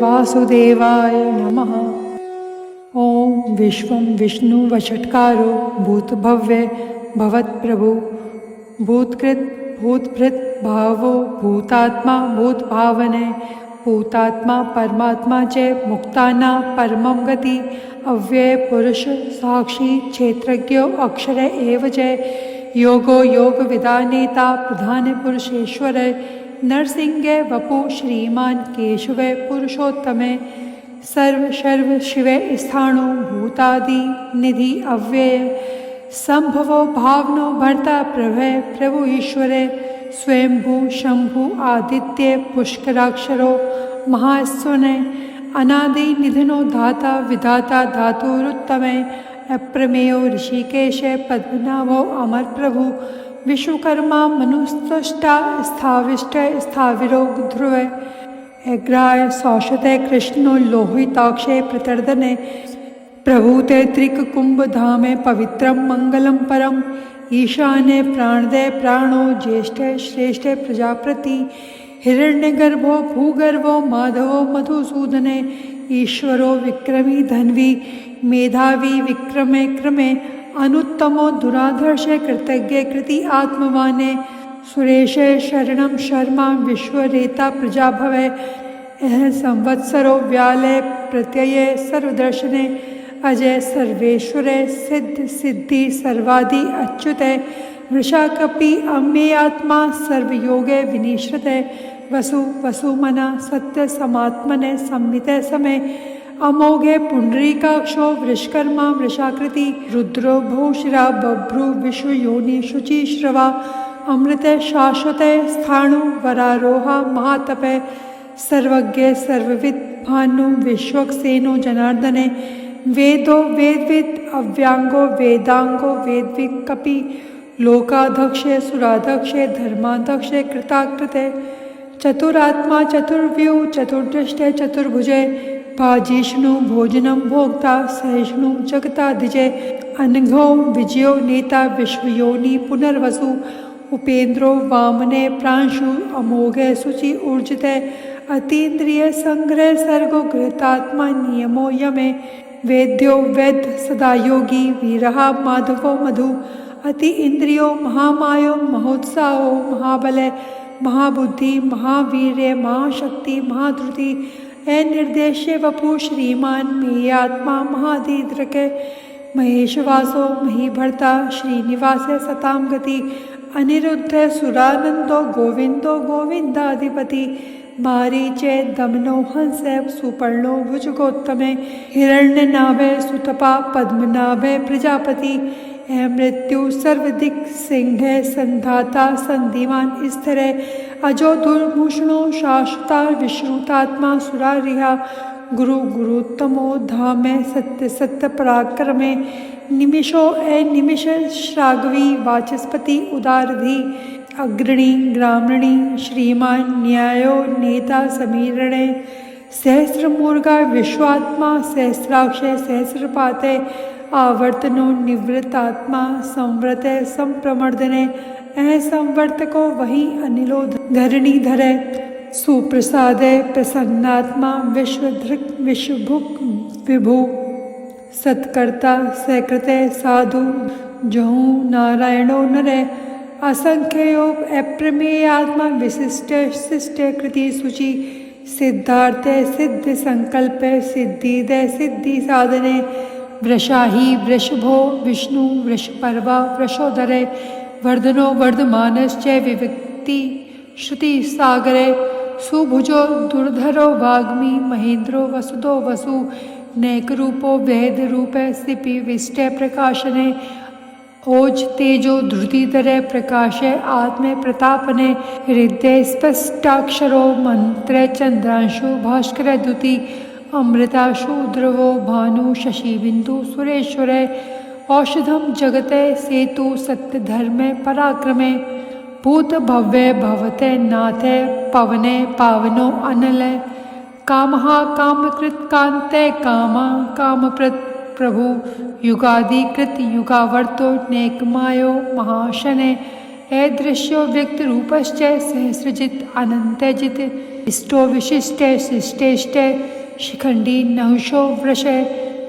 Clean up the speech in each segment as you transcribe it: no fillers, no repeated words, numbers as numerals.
वासुदेवाय नमः। ओम विश्वं विष्णु वषट्कारो भूतभव्य भवत्प्रभु भूतकृत भूतभृत भावो भूतात्मा भूतभावने भूतात्मा परमात्मा च मुक्ताना परमं गति अव्यय पुरुष साक्षी क्षेत्रज्ञो अक्षर एव च योगो योग विदानेता प्रधान पुरुषेश्वर नरसिंह वपु श्रीमान केशव पुरुषोत्तमे सर्व शर्व शिवे स्थाणु भूतादि निधि अव्यय संभवो भावनो भर्ता प्रभय प्रभु ईश्वरे स्वयंभू शंभु आदित्य पुष्कराक्षरो महास्वने अनादि निधनो धाता विधाता धातुरुत्तमे अप्रमेयो ऋषिकेश पद्मनाभो अमर प्रभु विश्वकर्मा मनुस्तुष्टा स्थाविष्ट स्थाविरो ध्रुव अग्राय सौषते कृष्णो लोहिताक्षे प्रतर्दने प्रभूते त्रिककुंभ धामे पवित्रम मंगलम परम ईशाने प्राणदे प्राणो ज्येष्ठ श्रेष्ठ प्रजापति हिरण्यगर्भो भूगर्भो माधवो मधुसूदने ईश्वरो विक्रमी धन्वी मेधावी विक्रमे क्रमे अनुत्तमो दुराधर्षे कृतज्ञ कृति आत्मवाने सुरेशे शरणं शर्मा विश्वरेता प्रजा भवे एह संवत्सरो व्याले प्रत्यये सर्वदर्शने अजय सर्वेश्वरे सिद्ध सिद्धि सर्वादि अच्युते वृषाकपि अम्मेयात्मा सर्वयोगे विनिश्रते वसु वसुमना सत्य समात्मने संमिते समे अमोघे पुंडरीकाक्षो वृषकर्मा वृषाकृति रुद्रो भूशिरा बभ्रु विश्वयोनि शुचिश्रवा अमृते शाश्वते स्थाणु वरारोहा महातपे सर्वज्ञ सर्वविद भानु विश्वक्सेनो जनार्दने वेदो वेदविद अव्यांगो वेदांगो वेदविद कपि लोकाध्यक्षे सुराध्यक्षे धर्माध्यक्षे कृताकृते चतुरात्मा चतुर्व्यू चतुर्दृष्टे चतुर्भुजे भाजिष्णु भोजनम भोक्ता सहिष्णु जगतादिजे अनघो विजयो नेता विश्वयोनि पुनर्वसु उपेन्द्रो वामने प्रांशु अमोघे शुचि ऊर्जिते अतीन्द्रिय संग्रह सर्गो गृहतात्मा नियमो यमे वेद्यो वेद सदा योगी वीरहा माधवो मधु अति इंद्रियो महामायो महोत्साहो महाबले महाबुद्धि महावीर्य महाशक्ति महाधृति निर्देश्य वपु श्रीमान मेयात्मा महाधीद्रके महेशवासो महीभर्ता श्रीनिवासे सताम गति अनिरुद्ध सुरानंदो गोविंदो गोविंदाधिपति मारीचे दमनो हंसे सुपर्णो भुजगोत्तमे हिरण्यनाभे सुतपा पद्मनाभे प्रजापति मृत्यु सर्वदिक सिंह संधाता संधिमान स्थिरे अजो दुर्भूषणो शाश्वता विश्रुतात्मा सुरारिहा गुरु गुरुत्तमो धामे सत्य सत्य पराक्रमे निमिषो निमिष श्रागवी वाचस्पति उदारधि अग्रणी ग्रामणी श्रीमान न्यायो नेता समीरणे सहस्रमूर्गा विश्वात्मा सहस्राक्षे सहस्रपाते आवर्तनो निवृत्तात्मा संव्रते संप्रमर्दने संवर्तको वही अनिलो धरणी धरे सुप्रसादे प्रसन्नात्मा विश्वधृक् विश्वभुक् विभु सत्कर्ता सकृते साधु जहू नारायणो नरे असंख्यो अप्रमेयात्मा विशिष्ट शिष्ट कृति शुचि सिद्धार्थे सिद्ध संकल्पे सिद्धिदे सिद्धि साधने वृषाही वृषभो विष्णु वृषपर्वा वृषोदरे वर्धनो वर्धमानश्च विविक्ति श्रुति सागरे सुभुजो दुर्धरो वाग्मी महेन्द्रो वसुदो वसु नैकरूपो वेद रूपे सिपि विष्टे प्रकाशने ओज तेजो धृतिधरे प्रकाशे आत्मे प्रतापने हृदय स्पष्टाक्षरो मंत्रे चंद्रांशु भास्कर द्युति अमृताशु ध्रुवो भानु शशि बिंदु सुरेश्वरे औषधम जगते सेतु सत्य धर्मे पराक्रमे भूत भव्य भवते नाथे पवने पावनो अनले कामहा कामकृत कांते कामा कामप्रत प्रभु युगादिकृत युगावर्तो नेकमायो महाशने ऐदृश्यो व्यक्त रूपश्च सहस्रजित अनंतजित इष्टो विशिष्टे शिष्टेष्टे शिखंडी नहुषो वृषे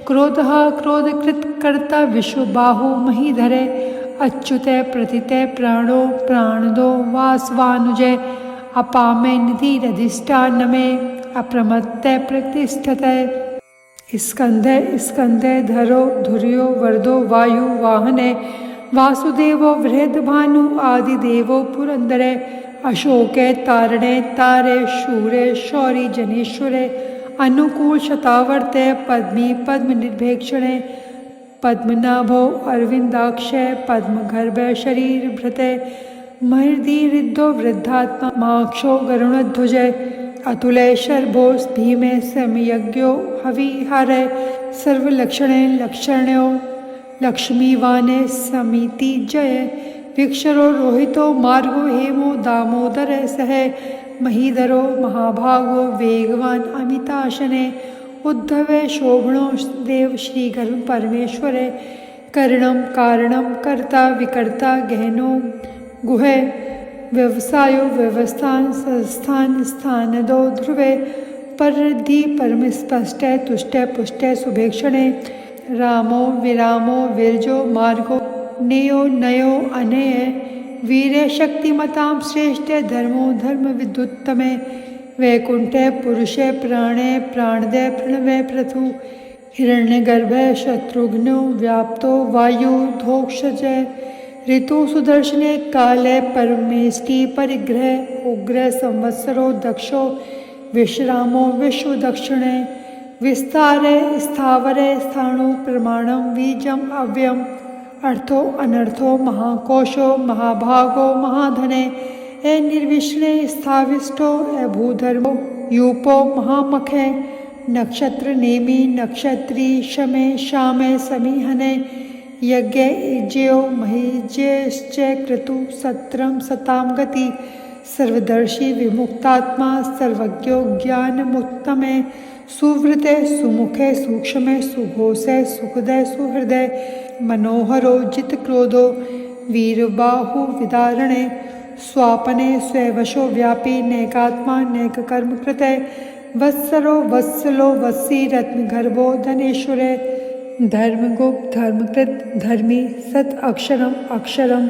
क्रोधः क्रोधकृत कर्ता विश्वबाहु महीधरे अच्युते प्रतिते प्राणो प्राणदो वासवानुजे अपामे निधिरधिष्ठानमे अप्रमत्ते प्रतिष्ठते स्कंधे स्कंधे धरो धुर्यो वर्धो वायु वाहने वासुदेवो बृहद्भानु आदिदेवो पुरंदरे अशोके तारणे तारे शूरे शौरी जनेश्वरे अनुकूल शतावर्ते पद्मी पद्म निर्भेक्षणे पद्मनाभो अरविंदाक्षे पद्मगर्भे शरीर भृते महर्दि रिद्धो वृद्धात्मा माक्षो गरुणध्वजे अतुले शर्भोस भीमे समयज्ञो हविहारे सर्वलक्षणे लक्षण्यो लक्ष्मीवाने समिति जय विक्षरो रोहितो मार्गो हेमो दामोदर सहे महीधरो महाभागो वेगवान अमिताशने उद्धवे शोभणो देव श्री गर्भ परमेश्वरे करणम कारणम कर्ता विकर्ता गहनो गुहे व्यवसायो व्यवस्थान संस्थान स्थानदो ध्रुवे परधि परमस्पष्टे तुष्टे पुष्टे सुभेक्षणे रामो विरामो विरजो मार्गो नेयो नयो अनेय वीरे शक्तिमतां श्रेष्ठे धर्मो धर्म विद्युत्तमे वैकुंठे पुरुषे प्राणे प्राणदे प्रणवे पृथु हिरण्यगर्भे शत्रुघ्नो व्याप्तो वायु धोक्षजे ऋतु सुदर्शने काले परमेष्टि परिग्रह उग्र संवत्सरो दक्षो विश्रामो विश्वदक्षिणे विस्तारे स्थावरे स्थाणु प्रमाणम बीजम अव्ययम अर्थो अनर्थो महाकोशो महाभागो महाधने ए निर्विष्णे स्थाविष्टो ए भूधर्मो यूपो महामखे नक्षत्र नेमि नक्षत्री शमे शामे समीहने यज्ञ इज्यो महिज्यश्च क्रतु सत्रम सताम गति सर्वदर्शी विमुक्तात्मा सर्वज्ञो ज्ञानमुत्तमे सुवृते सुमुखे सूक्ष्मे सुघोषे सुखदे सुहृदय मनोहरो जितक्रोधो वीरबाहु विदारणे स्वापने स्ववशो व्यापी नैकात्मा नैककर्म कृते वत्सरो वत्सलो वत्सी रत्नगर्भो धनेश्वरे धर्मगुप्त धर्मकृत धर्मी सत अक्षरम अक्षरम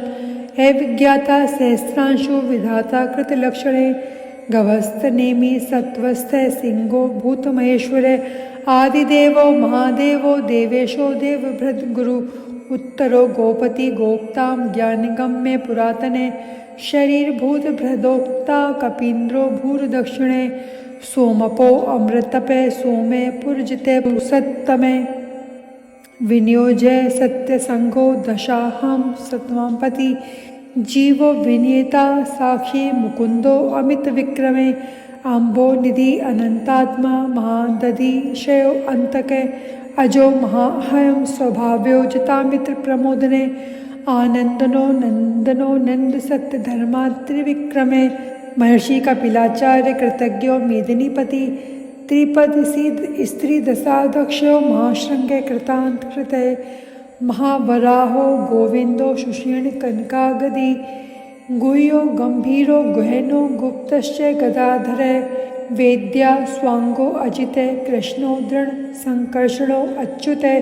हे विज्ञाता सहस्रांशु विधाता कृतलक्षणे गवस्थ नेमि सत्वस्थ सिंहो भूतमहेश्वरे आदिदेवो महादेवो देवेशो देवभृत गुरु उत्तरो गोपति गोप्तां ज्ञानगम्ये पुरातने शरीर भूत भृदोक्ता कपीन्द्रो भूर्दक्षिणे सोमपो अमृतपे सोमे पुरजिते पुरुषत्तमे विनियोजय सत्यसंगो दशाहम सत्वांपति जीवो विनियता साक्षी मुकुंदो अमित विक्रमे आम्बो निधि अनंतात्मा महादधिशयो अंतके अजो महाहयम स्वभाव्यो जतामित्र प्रमोदने आनंदनो नंदनो नंद सत्य धर्मा त्रिविक्रमे महर्षि कपिलाचार्य कृतज्ञो मेदिनीपति त्रिपद सिद्ध स्त्री दशादक्षो महाशृंगे कृतांत कृते महावराहो गोविंदो सुषीण कनकागदी गुह्यो गंभीरो गहनो गुप्तश्च गदाधरे वेद्या स्वांगो अजिते कृष्णो दृढ़ संकर्षणो अच्युते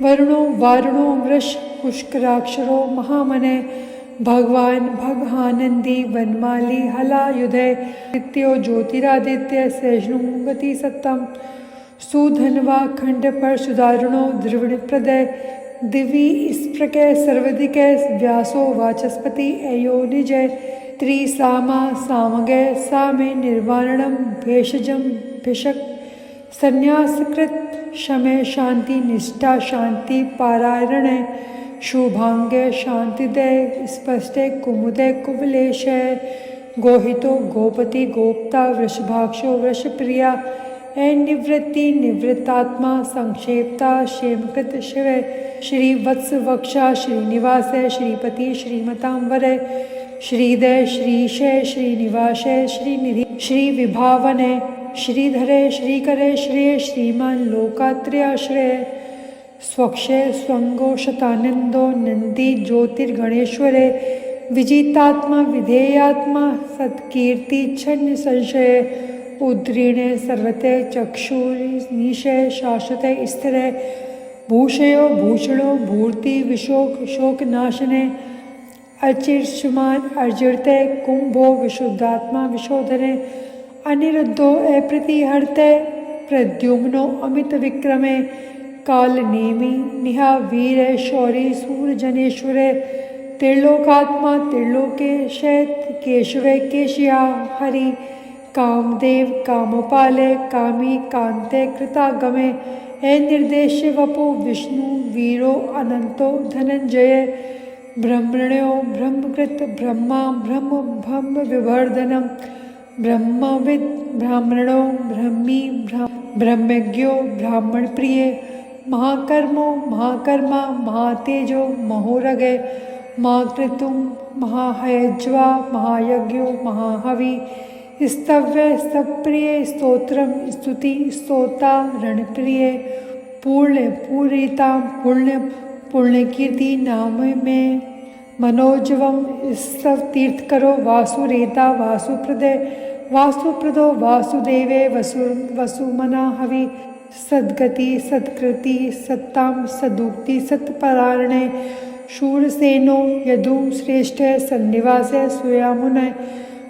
वरुणो वारुणो वृष पुष्कराक्षरो महामने भगवान भगहानंदी वनमाली हलायुधे नित्यो ज्योतिरादित्य सैष्णुगति सत्तम सुधनवा खंड पर सुदारुणो द्रविण प्रदय दिवी स्प्रके सर्वदिके व्यासो वाचस्पति अयो निजय त्रिसामा सामगे सामे निर्वाणम भेषजम भिषक संन्यासकृत शमे शांति निष्ठा शांति पारायणे शुभांगे शांतिदे स्पष्टे कुमुदे कुवलेश गोहितो गोपति गोप्ता वृषभाक्षो वृषप्रिया निवृत्ति निवृत्तात्मा संक्षेपता क्षेमकृत शिव श्रीवत्स वक्षा श्रीनिवासे श्रीपति श्रीमतांवरे श्रीदय श्रीशे श्रीनिवासे श्रीनिधि श्रीविभावने श्रीधरे श्रीकरे श्रेय श्रीमान लोकात्र्याश्रय स्वक्षे स्वंगो शतानंदो नंदी ज्योतिर्गणेश्वरे विजितात्मा विधेयात्मा सत्कीर्ति छन्न संशय उद्रीणे सर्वते चक्षुर्निशे शाश्वते स्थिरे भूषयो भूषणो भूर्ति विशोक शोकनाशने अचिर्षुमान अर्जुते कुंभो विशुद्धात्मा विशोधने अनिरुद्धो अप्रतिहर्ते प्रद्युम्नो अमित विक्रमे कालनेमि निहा वीर शौरी सूरजनेश्वरे त्रिलोकात्मा त्रिलोकेश केशवे केशिया हरि कामदेव कामपाले कामी कांते कृतागमे हे निर्देश वपु विष्णु वीरो अनंतो धनंजय ब्रह्मण्यो ब्रह्मकृत ब्रह्मा ब्रह्म ब्रह्म विवर्धनम ब्रह्मविद ब्राह्मणो ब्रह्मी ब्रह्मज्ञो ब्राह्मण प्रिय महाकर्मो महाकर्मा महातेजो महोरगे महाकृतुम महाहयज्वा महायज्ञो महाहवि स्तव्य स्तप्रिय स्तोत्रम स्तुति स्तोता रणप्रिय पूर्ण पूरिता पुण्य पुण्यकीर्ति नाम में मनोजवम स्तव तीर्थ करो वासुरेता वासुप्रदे वासुप्रदो वासुदेवे वसुमना हवि सद्गति सत्कृति सत्ताम सदुक्ति सत्परायणे शूरसेनो यदु श्रेष्ठ सन्निवासे सुयामुने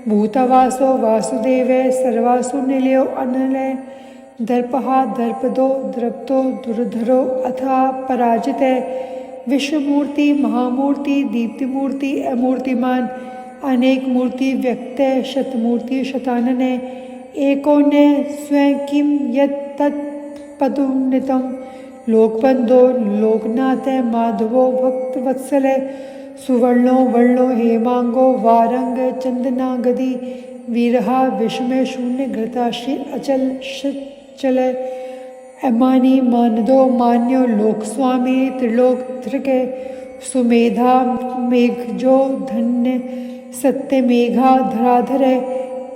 भूतवासो वासुदेवे सर्वासु निलयो अनले दर्पहा दर्पदो द्रप्तो दुर्धरो अथा पराजिते विश्वमूर्ति महामूर्ति दीप्तिमूर्ति अमूर्तिमान अनेक मूर्ति व्यक्ते शतमूर्ति शतानने एकोने स्वयं किम यत् तत्पदुन्नितं लोकबंधो लोकनाथ माधवो भक्तवत्सले सुवर्णो वर्णो हेमांगो वारंग चंदना गदी वीरहा विषमे शून्य घृताश्री अचल चले अमानी मानदो मान्यो लोकस्वामी त्रिलोक धृके सुमेधा मेघजो धन्य सत्य मेघा धराधरे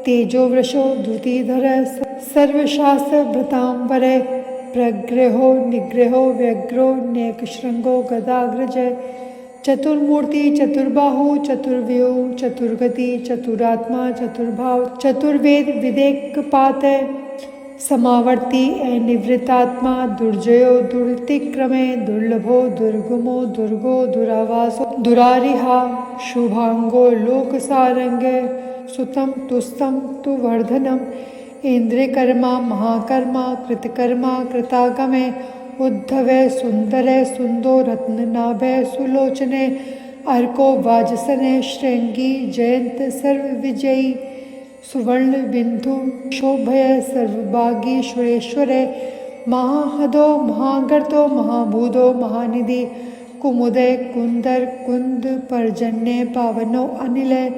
तेजो वृषो धृतिधर सर्वशास्त्र भृतांबरे प्रग्रहो निग्रहो व्यग्रो नेकशृंगो गदाग्रज चतुर्मूर्ति चतुर्बाहु चतुर्व्यूह चतुर्गति चतुरात्मा चतुर्भाव चतुर्वेद विदेकपात समावर्ती निवृत्तात्मा दुर्जयो दुर्तिक्रमे दुर्लभो दुर्गमो दुर्गो दुरावासो दुरारिहा शुभांगो लोकसारंगे सुतम तुस्तम तु वर्धनम इंद्रियकर्मा महाकर्मा कृतकर्मा कृतागमे उद्धवे सुंदरे सुंदो रत्ननाभे सुलोचने अर्को वाजसने श्रृंगी जयंत सर्वविजयी सुवर्ण बिंदु शोभय सर्वभागीश्वरेश्वरे महाहदो महागर्तो महाभूदो महानिधि कुमुदय कुंदर कुंद पर्जन्य पावनो अनिलय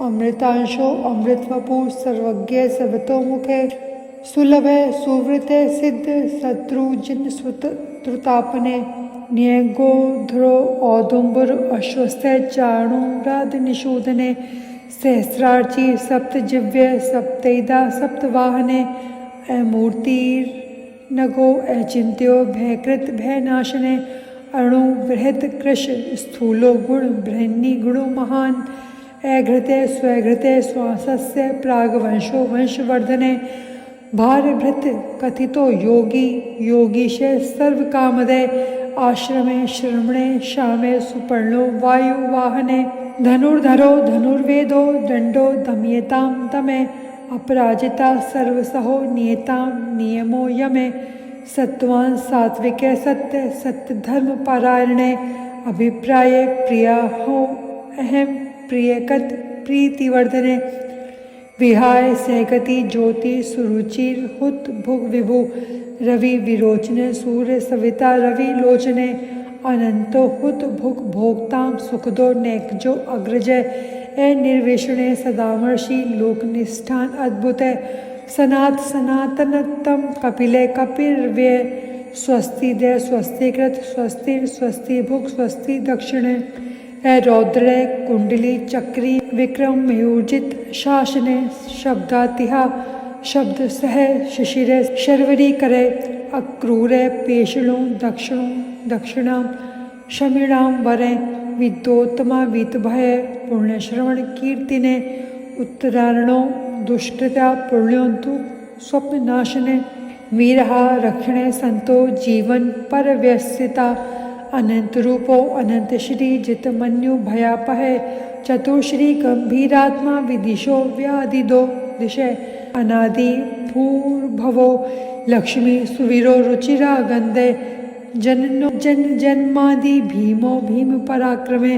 अमृतांशो अमृतवपु सर्वज्ञ सर्वतोमुखे सुलभे सुवृते सिद्ध शत्रुजिन सुतापने न्यगो ध्रो औदुम्बर अश्वस्थ चाणूराद निषूदने सहस्रार्ची सप्तजिव्य सप्तैदा सप्तवाहने अमूर्तिर्नगो अचिंत्यो भयकृत भयनाशने अणु बृहत् कृश स्थूलो गुण बृहन्नी गुणो महान अघृते स्वघृते श्वासस्य प्रागवंशो वंशवर्धने भारभृत कथितो योगी योगीशे सर्वकामदे आश्रमे श्रमणे श्यामे सुपर्णो वायुवाहने धनुर्धरो धनुर्वेदो दंडो दमयतां तमे अपराजिता सर्वसहो नियतां नियमो यमे सत्वान सात्विके सत्य सत्य धर्म पारायणे अभिप्राये प्रिया हो अहम प्रियकत प्रीतिवर्धने विहाय सहगति ज्योति सुरुचिर हुत भुग विभु रवि विरोचने सूर्य सविता रवि लोचने अनंतो हुत भुग भोक्ताम सुखदो नेकजो अग्रजय ए निर्विषणे सदामर्षि लोकनिष्ठान अद्भुत सनात सनातनतम कपिले कपिर्व्य स्वस्ति दे स्वस्तिकृत स्वस्तिर स्वस्ति भुग स्वस्ति दक्षिणे रौद्रे कुंडली चक्री विक्रम मयूर्जित शासने शब्दातिहा शब्द सह शिशिरे शर्वरी करे अक्रूरे पेशणों दक्षिणाम शमीणाम वरे विद्योत्तमा वितभय पुण्यश्रवण कीर्तिने उत्तरायणों दुष्कृता पुण्योंतु स्वप्न नाशने वीरहा रक्षणे संतो जीवन पर व्यस्तिता अनंत रूपो अनंत श्री जित मन्यु भयापहे चतुश्री गंभीरात्मा विदिशो व्यादिदो दिशे अनादि भूर्भवो लक्ष्मी सुवीरो रुचिरा गंधे जननो जन जन्मादि भीमो भीम पराक्रमे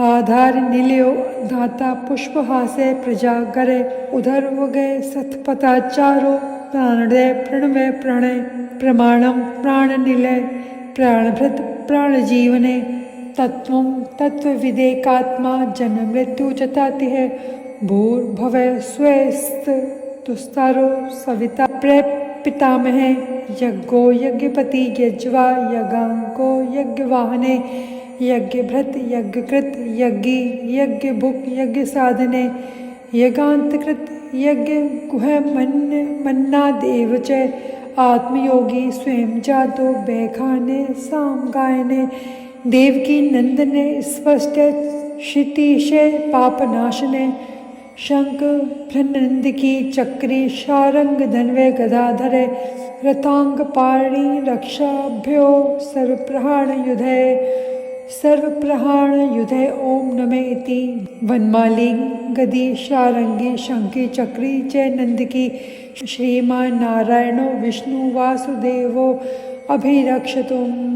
आधार निलयो धाता पुष्पहासे प्रजागरे उधर वगे सतपथाचारो प्राणदे प्रणवे प्रणय प्रमाणम प्राण निलय प्राणभृत प्राणजीवने तत्वं तत्वविदेकात्मा जन्म मृत्यु चताति है भूर्भुवः स्वेस्त तुस्तारो सविता पितामहे यज्ञो यज्ञपति यज्वा यज्ञांको यज्ञवाहने यज्ञभृत यज्ञकृत यज्ञी यज्ञभुक् यज्ञ साधने यज्ञांतकृत यज्ञ गुह मन्नादेव च आत्मयोगी स्वयं जातो बैखाने साम गायने देवकी नंदने स्पष्ट क्षितिशे पापनाशने शंख भ्रनंद की चक्री शारंग धन्वे गदाधरे रतांग पाणी रक्षाभ्यो सर्वप्रहाण युधे ओम नमे इति वनमाली गदी शारंगी शंखी चक्री च नंदकी श्रीमान नारायणो विष्णु वासुदेवो अभिरक्षतुम